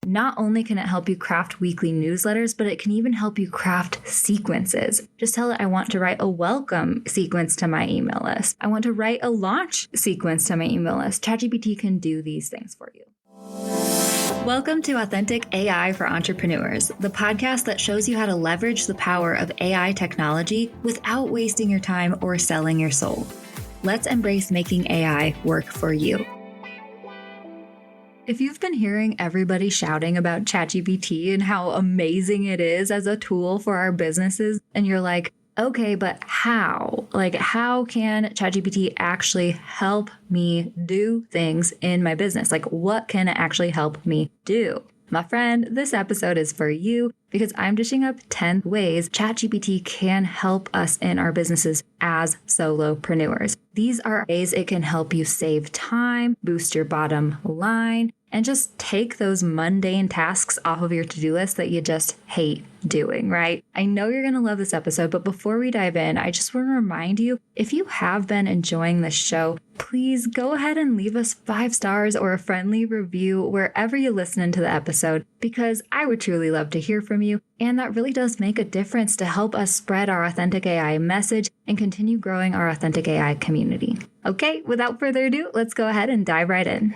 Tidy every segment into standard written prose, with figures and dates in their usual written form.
not only can it help you craft weekly newsletters, but it can even help you craft sequences. Just tell it, I want to write a welcome sequence to my email list. I want to write a launch sequence to my email list. ChatGPT can do these things for you. Welcome to Authentic AI for Entrepreneurs, the podcast that shows you how to leverage the power of AI technology without wasting your time or selling your soul. Let's embrace making AI work for you. If you've been hearing everybody shouting about ChatGPT and how amazing it is as a tool for our businesses, and you're like, okay, but how? Like, how can ChatGPT actually help me do things in my business? Like, what can it actually help me do? My friend, this episode is for you because I'm dishing up 10 ways ChatGPT can help us in our businesses as solopreneurs. These are ways it can help you save time, boost your bottom line, and just take those mundane tasks off of your to-do list that you just hate doing, right? I know you're going to love this episode, but before we dive in, I just want to remind you, if you have been enjoying this show, please go ahead and leave us 5 stars or a friendly review wherever you listen to the episode, because I would truly love to hear from you. And that really does make a difference to help us spread our Authentic AI message and continue growing our Authentic AI community. Okay, without further ado, let's go ahead and dive right in.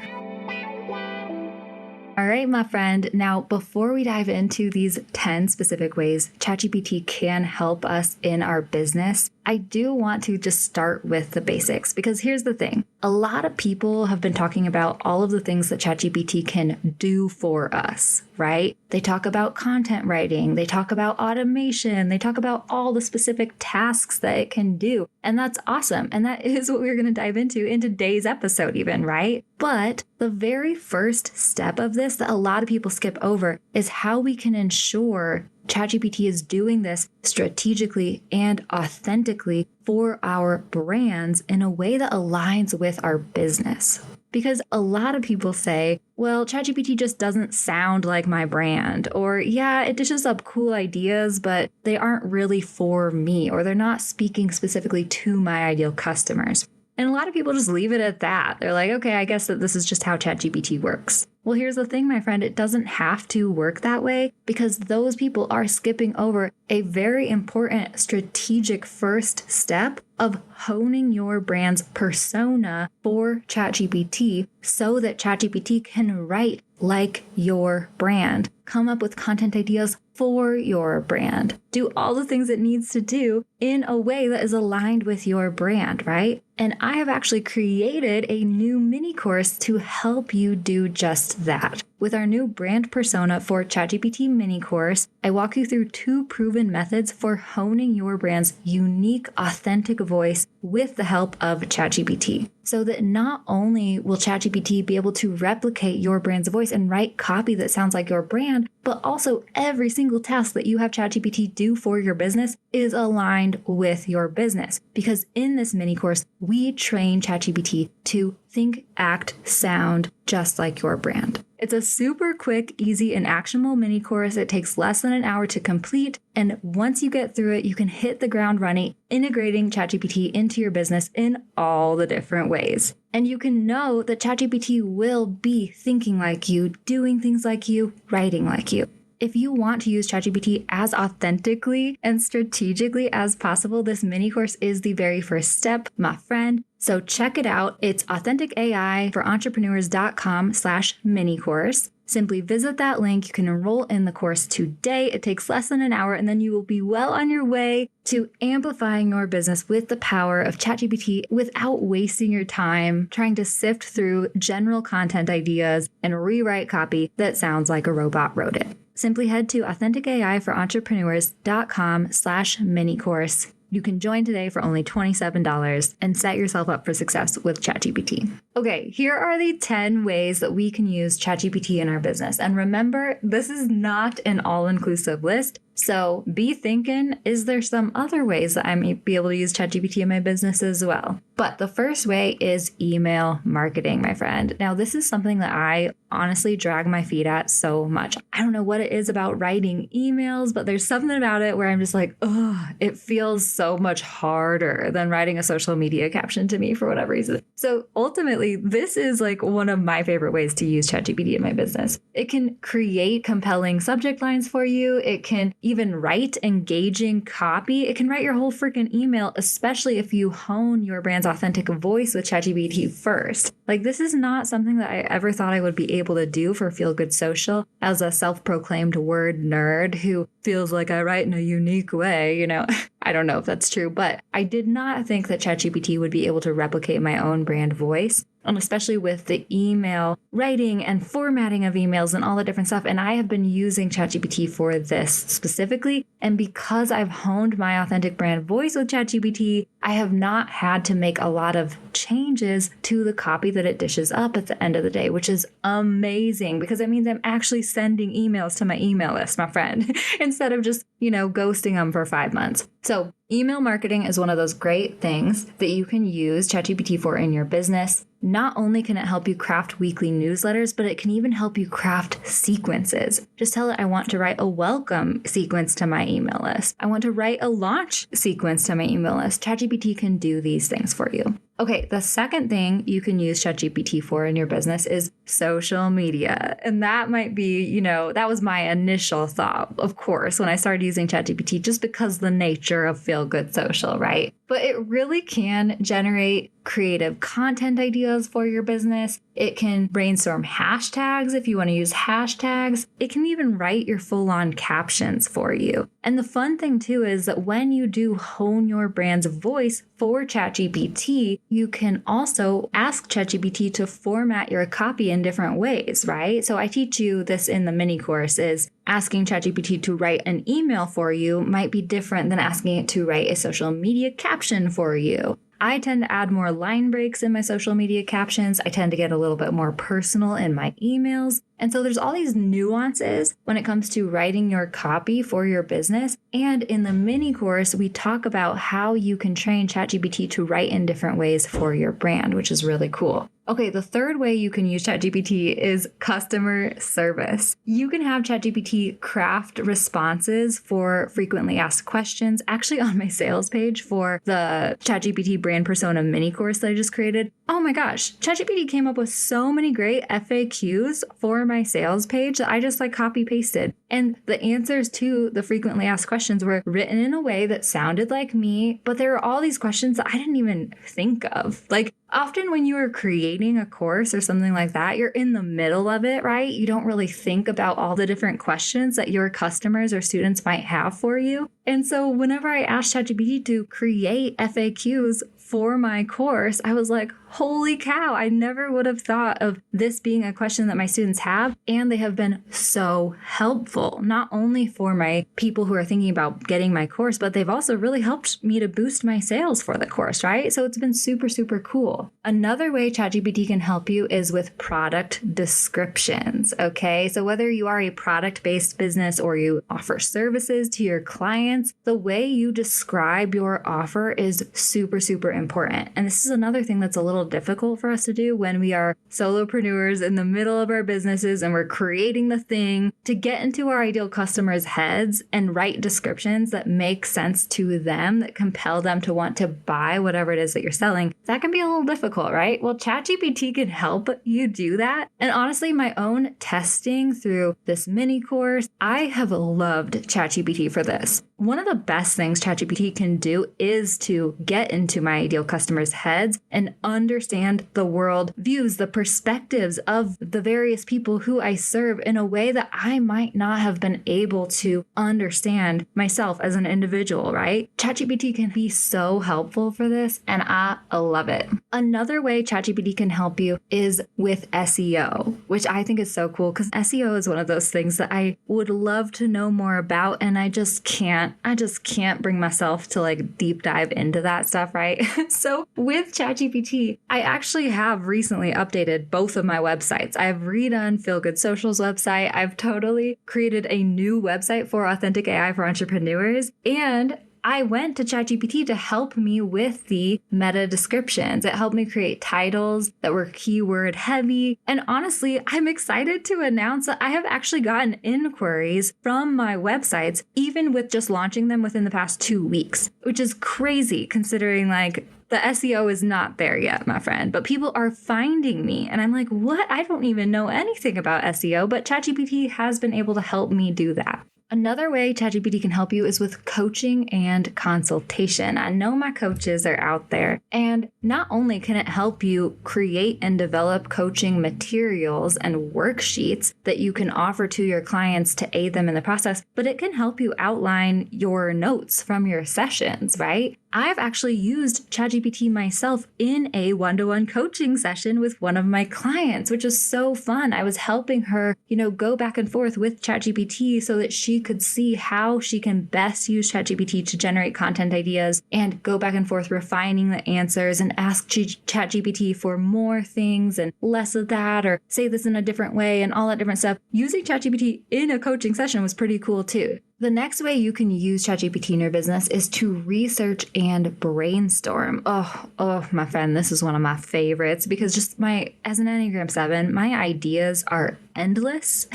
All right, my friend. Now, before we dive into these 10 specific ways ChatGPT can help us in our business, I do want to just start with the basics, because here's the thing. A lot of people have been talking about all of the things that ChatGPT can do for us, right? They talk about content writing, they talk about automation, they talk about all the specific tasks that it can do. And that's awesome. And that is what we're going to dive into in today's episode even, right? But the very first step of this that a lot of people skip over is how we can ensure ChatGPT is doing this strategically and authentically for our brands in a way that aligns with our business. Because a lot of people say, well, ChatGPT just doesn't sound like my brand, or yeah, it dishes up cool ideas, but they aren't really for me, or they're not speaking specifically to my ideal customers. And a lot of people just leave it at that. They're like, okay, I guess that this is just how ChatGPT works. Well, here's the thing, my friend, it doesn't have to work that way, because those people are skipping over a very important strategic first step of honing your brand's persona for ChatGPT so that ChatGPT can write like your brand, come up with content ideas for your brand, do all the things it needs to do in a way that is aligned with your brand, right? And I have actually created a new mini course to help you do just that. With our new brand persona for ChatGPT mini course, I walk you through 2 proven methods for honing your brand's unique, authentic voice with the help of ChatGPT. So that not only will ChatGPT be able to replicate your brand's voice and write copy that sounds like your brand, but also every single task that you have ChatGPT do for your business is aligned with your business. Because in this mini course, we train ChatGPT to think, act, sound just like your brand. It's a super quick, easy, and actionable mini course. It takes less than an hour to complete. And once you get through it, you can hit the ground running, integrating ChatGPT into your business in all the different ways. And you can know that ChatGPT will be thinking like you, doing things like you, writing like you. If you want to use ChatGPT as authentically and strategically as possible, this mini course is the very first step, my friend. So check it out. It's authenticaiforentrepreneurs.com/mini course. Simply visit that link. You can enroll in the course today. It takes less than an hour, and then you will be well on your way to amplifying your business with the power of ChatGPT without wasting your time trying to sift through general content ideas and rewrite copy that sounds like a robot wrote it. Simply head to authenticaiforentrepreneurs.com/mini course. You can join today for only $27 and set yourself up for success with ChatGPT. Okay, here are the 10 ways that we can use ChatGPT in our business. And remember, this is not an all-inclusive list. So be thinking, is there some other ways that I may be able to use ChatGPT in my business as well? But the first way is email marketing, my friend. Now, this is something that I honestly drag my feet at so much. I don't know what it is about writing emails, but there's something about it where I'm just like, oh, it feels so much harder than writing a social media caption to me for whatever reason. So ultimately, this is like one of my favorite ways to use ChatGPT in my business. It can create compelling subject lines for you. It can even write engaging copy. It can write your whole freaking email, especially if you hone your brand's authentic voice with ChatGPT first. Like, this is not something that I ever thought I would be able to do for Feel Good Social as a self-proclaimed word nerd who feels like I write in a unique way, you know. I don't know if that's true, but I did not think that ChatGPT would be able to replicate my own brand voice, and especially with the email writing and formatting of emails and all the different stuff. And I have been using ChatGPT for this specifically. And because I've honed my authentic brand voice with ChatGPT, I have not had to make a lot of changes to the copy that it dishes up at the end of the day, which is amazing because it means I'm actually sending emails to my email list, my friend, instead of just, ghosting them for 5 months. So email marketing is one of those great things that you can use ChatGPT for in your business. Not only can it help you craft weekly newsletters, but it can even help you craft sequences. Just tell it, I want to write a welcome sequence to my email list. I want to write a launch sequence to my email list. ChatGPT can do these things for you. Okay, the second thing you can use ChatGPT for in your business is social media. And that might be, that was my initial thought, of course, when I started using ChatGPT, just because the nature of Feel Good Social, right? But it really can generate creative content ideas for your business. It can brainstorm hashtags if you want to use hashtags. It can even write your full-on captions for you. And the fun thing too is that when you do hone your brand's voice for ChatGPT, you can also ask ChatGPT to format your copy in different ways, right? So I teach you this in the mini course is asking ChatGPT to write an email for you might be different than asking it to write a social media caption for you. I tend to add more line breaks in my social media captions. I tend to get a little bit more personal in my emails. And so there's all these nuances when it comes to writing your copy for your business. And in the mini course, we talk about how you can train ChatGPT to write in different ways for your brand, which is really cool. Okay, the third way you can use ChatGPT is customer service. You can have ChatGPT craft responses for frequently asked questions. Actually, on my sales page for the ChatGPT brand persona mini course that I just created, oh my gosh, ChatGPT came up with so many great FAQs for my sales page that I just copy pasted. And the answers to the frequently asked questions were written in a way that sounded like me, but there are all these questions that I didn't even think of. Often when you are creating a course or something like that, you're in the middle of it, right? You don't really think about all the different questions that your customers or students might have for you. And so whenever I asked ChatGPT to create FAQs for my course, I was like, holy cow, I never would have thought of this being a question that my students have. And they have been so helpful, not only for my people who are thinking about getting my course, but they've also really helped me to boost my sales for the course, right? So it's been super, super cool. Another way ChatGPT can help you is with product descriptions, okay? So whether you are a product-based business or you offer services to your clients, the way you describe your offer is super, super important. And this is another thing that's a little difficult for us to do when we are solopreneurs in the middle of our businesses and we're creating the thing to get into our ideal customers' heads and write descriptions that make sense to them, that compel them to want to buy whatever it is that you're selling. That can be a little difficult, right? Well, ChatGPT can help you do that. And honestly, my own testing through this mini course, I have loved ChatGPT for this. One of the best things ChatGPT can do is to get into my ideal customers' heads and understand the world views, the perspectives of the various people who I serve in a way that I might not have been able to understand myself as an individual, right? ChatGPT can be so helpful for this, and I love it. Another way ChatGPT can help you is with SEO, which I think is so cool because SEO is one of those things that I would love to know more about, and I just can't I just can't bring myself to like deep dive into that stuff, right? So with ChatGPT, I actually have recently updated both of my websites. I've redone Feel Good Social's website. I've totally created a new website for Authentic AI for Entrepreneurs. And I went to ChatGPT to help me with the meta descriptions. It helped me create titles that were keyword heavy. And honestly, I'm excited to announce that I have actually gotten inquiries from my websites, even with just launching them within the past 2 weeks, which is crazy considering like the SEO is not there yet, my friend, but people are finding me. And I'm like, what? I don't even know anything about SEO, but ChatGPT has been able to help me do that. Another way ChatGPT can help you is with coaching and consultation. I know my coaches are out there, and not only can it help you create and develop coaching materials and worksheets that you can offer to your clients to aid them in the process, but it can help you outline your notes from your sessions, right? I've actually used ChatGPT myself in a one-to-one coaching session with one of my clients, which is so fun. I was helping her, go back and forth with ChatGPT so that she could see how she can best use ChatGPT to generate content ideas and go back and forth refining the answers and ask ChatGPT for more things and less of that, or say this in a different way and all that different stuff. Using ChatGPT in a coaching session was pretty cool too. The next way you can use ChatGPT in your business is to research and brainstorm. Oh, my friend, this is one of my favorites because as an Enneagram 7, my ideas are endless.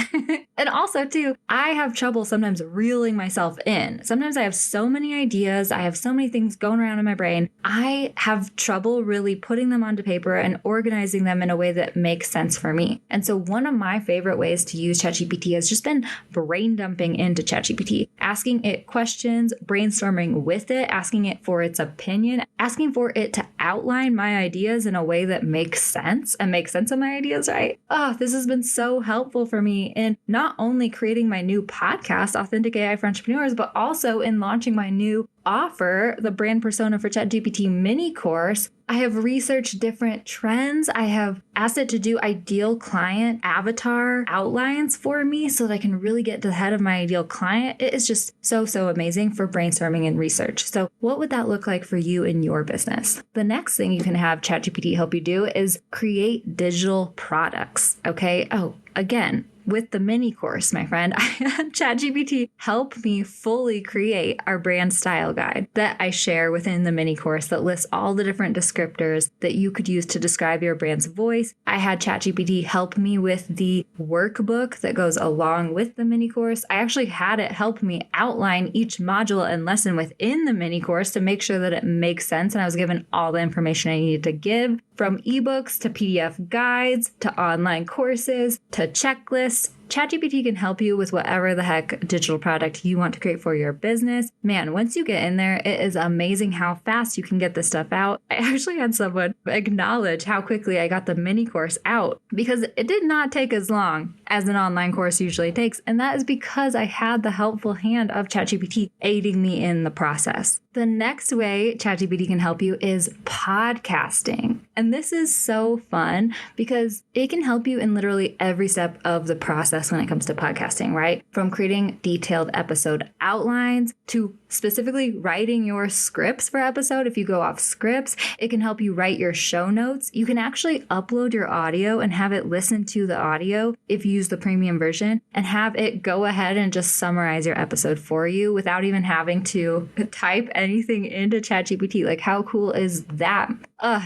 And also too, I have trouble sometimes reeling myself in. Sometimes I have so many ideas. I have so many things going around in my brain. I have trouble really putting them onto paper and organizing them in a way that makes sense for me. And so one of my favorite ways to use ChatGPT has just been brain dumping into ChatGPT, asking it questions, brainstorming with it, asking it for its opinion, asking for it to outline my ideas in a way that makes sense and makes sense of my ideas, right? Oh, this has been so helpful for me in not only creating my new podcast, Authentic AI for Entrepreneurs, but also in launching my new offer, the Brand Persona for ChatGPT mini course. I have researched different trends. I have asked it to do ideal client avatar outlines for me so that I can really get to the head of my ideal client. It is just so amazing for brainstorming and research. So what would that look like for you in your business? The next thing you can have ChatGPT help you do is create digital products. Okay. Oh, again, with the mini course, my friend, I had ChatGPT help me fully create our brand style guide that I share within the mini course that lists all the different descriptors that you could use to describe your brand's voice. I had ChatGPT help me with the workbook that goes along with the mini course. I actually had it help me outline each module and lesson within the mini course to make sure that it makes sense. And I was given all the information I needed to give, from ebooks to PDF guides to online courses to checklists. ChatGPT can help you with whatever the heck digital product you want to create for your business. Man, once you get in there, it is amazing how fast you can get this stuff out. I actually had someone acknowledge how quickly I got the mini course out because it did not take as long as an online course usually takes. And that is because I had the helpful hand of ChatGPT aiding me in the process. The next way ChatGPT can help you is podcasting. And this is so fun because it can help you in literally every step of the process when it comes to podcasting, right? From creating detailed episode outlines to specifically writing your scripts for episode. If you go off scripts, it can help you write your show notes. You can actually upload your audio and have it listen to the audio if you use the premium version and have it go ahead and just summarize your episode for you without even having to type anything into ChatGPT. Like, how cool is that?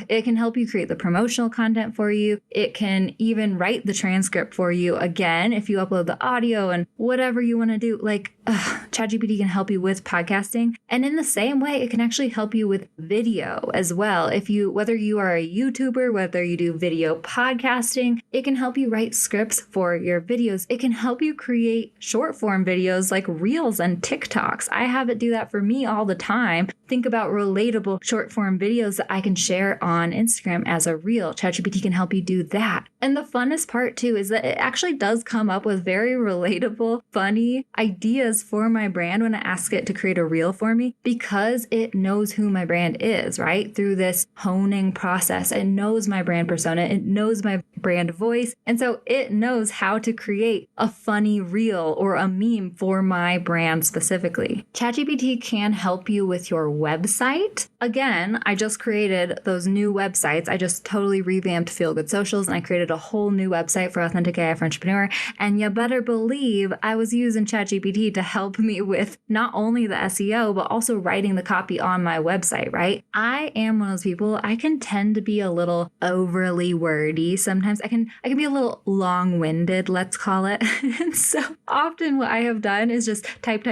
It can help you create the promotional content for you. It can even write the transcript for you again if you upload the audio and whatever you want to do. ChatGPT can help you with podcasting. And in the same way, it can actually help you with video as well. Whether you are a YouTuber, whether you do video podcasting, it can help you write scripts for your videos. It can help you create short form videos like Reels and TikToks. I have it do that for me all the time. Think about relatable short form videos that I can share on Instagram as a reel. ChatGPT can help you do that. And the funnest part too is that it actually does come up with very relatable, funny ideas for my brand when I ask it to create a reel for me because it knows who my brand is, right? Through this honing process, it knows my brand persona, it knows my brand voice. And so it knows how to create a funny reel or a meme for my brand specifically. ChatGPT can help you with your website. Again, I just created those new websites. I just totally revamped Feel Good Socials and I created a whole new website for Authentic AI for Entrepreneur. And you better believe I was using ChatGPT to help me with not only the SEO, but also writing the copy on my website, right? I am one of those people, I can tend to be a little overly wordy. Sometimes I can be a little long-winded, let's call it. And so often what I have done is just type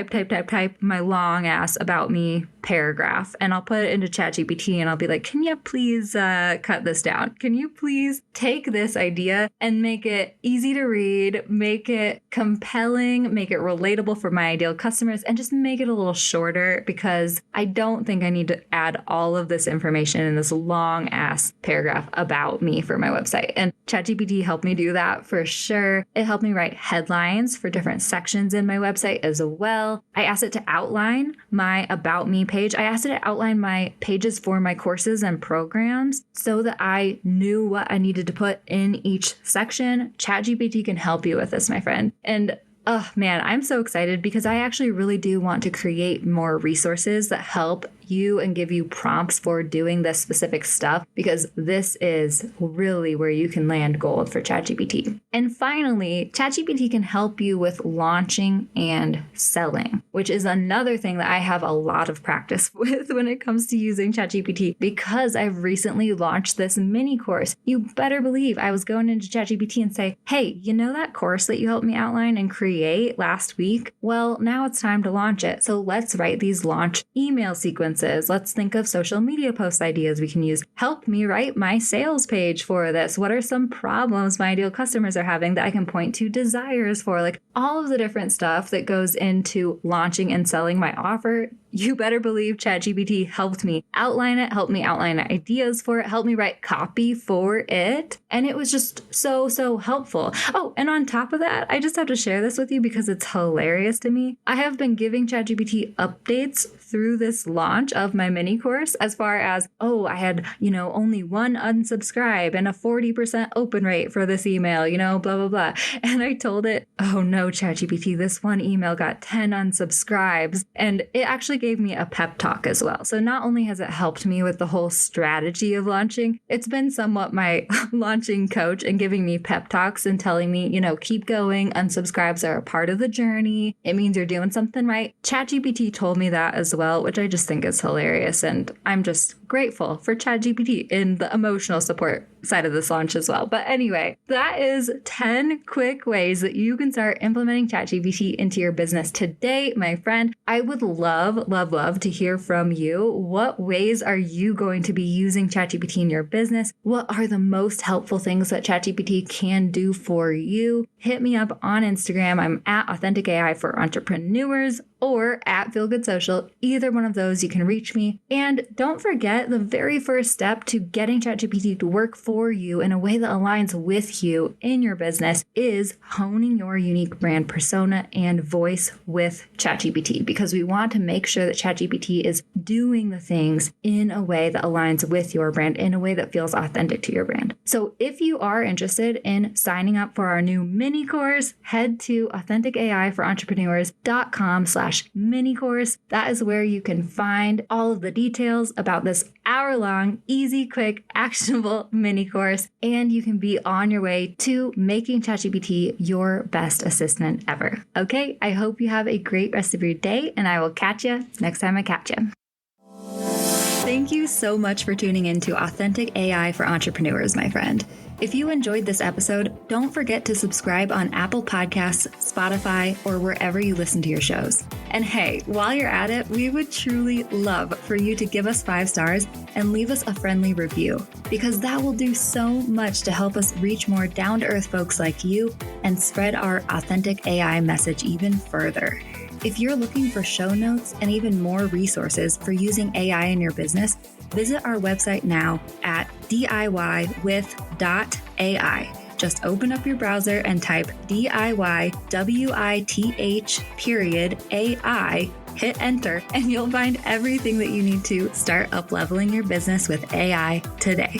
my long ass about me paragraph, and I'll put it into ChatGPT and I'll be like, can you please cut this down? Can you please take this idea and make it easy to read, make it compelling, make it relatable for my ideal customers, and just make it a little shorter, because I don't think I need to add all of this information in this long ass paragraph about me for my website. And ChatGPT helped me do that for sure. It helped me write headlines for different sections in my website as well. I asked it to outline my About Me page. I asked it to outline my pages for my courses and programs so that I knew what I needed to put in each section. ChatGPT can help you with this, my friend. And oh man, I'm so excited because I actually really do want to create more resources that help you and give you prompts for doing this specific stuff, because this is really where you can land gold for ChatGPT. And finally, ChatGPT can help you with launching and selling, which is another thing that I have a lot of practice with when it comes to using ChatGPT, because I've recently launched this mini course. You better believe I was going into ChatGPT and say, hey, you know that course that you helped me outline and create last week? Well, now it's time to launch it. So let's write these launch email sequences. Let's think of social media post ideas we can use. Help me write my sales page for this. What are some problems my ideal customers are having that I can point to desires for? Like all of the different stuff that goes into launching and selling my offer. You better believe ChatGPT helped me outline it, helped me outline ideas for it, helped me write copy for it. And it was just so helpful. Oh, and on top of that, I just have to share this with you because it's hilarious to me. I have been giving ChatGPT updates through this launch of my mini course as far as, oh, I had, only one unsubscribe and a 40% open rate for this email, blah, blah, blah. And I told it, oh no, ChatGPT, this one email got 10 unsubscribes. And it actually gave me a pep talk as well. So not only has it helped me with the whole strategy of launching, it's been somewhat my launching coach and giving me pep talks and telling me, keep going. Unsubscribes are a part of the journey. It means you're doing something right. ChatGPT told me that as well, which I just think is hilarious. And I'm just grateful for ChatGPT in the emotional support side of this launch as well. But anyway, that is 10 quick ways that you can start implementing ChatGPT into your business today, my friend. I would love to hear from you. What ways are you going to be using ChatGPT in your business? What are the most helpful things that ChatGPT can do for you? Hit me up on Instagram. I'm at Authentic AI for Entrepreneurs or at Feel Good Social. Either one of those, you can reach me. And don't forget, the very first step to getting ChatGPT to work for you in a way that aligns with you in your business is honing your unique brand persona and voice with ChatGPT, because we want to make sure that ChatGPT is doing the things in a way that aligns with your brand, in a way that feels authentic to your brand. So if you are interested in signing up for our new mini course, head to authenticai4entrepreneurs.com/mini course. That is where you can find all of the details about this hour-long, easy, quick, actionable mini course, and you can be on your way to making ChatGPT your best assistant ever. Okay, I hope you have a great rest of your day, and I will catch you next time I catch you. Thank you so much for tuning in to Authentic AI for Entrepreneurs, my friend. If you enjoyed this episode, don't forget to subscribe on Apple Podcasts, Spotify, or wherever you listen to your shows. And hey, while you're at it, we would truly love for you to give us 5 stars and leave us a friendly review, because that will do so much to help us reach more down-to-earth folks like you and spread our authentic AI message even further. If you're looking for show notes and even more resources for using AI in your business, visit our website now at diywith.ai. Just open up your browser and type DIYWITH.AI, hit enter, and you'll find everything that you need to start up-leveling your business with AI today.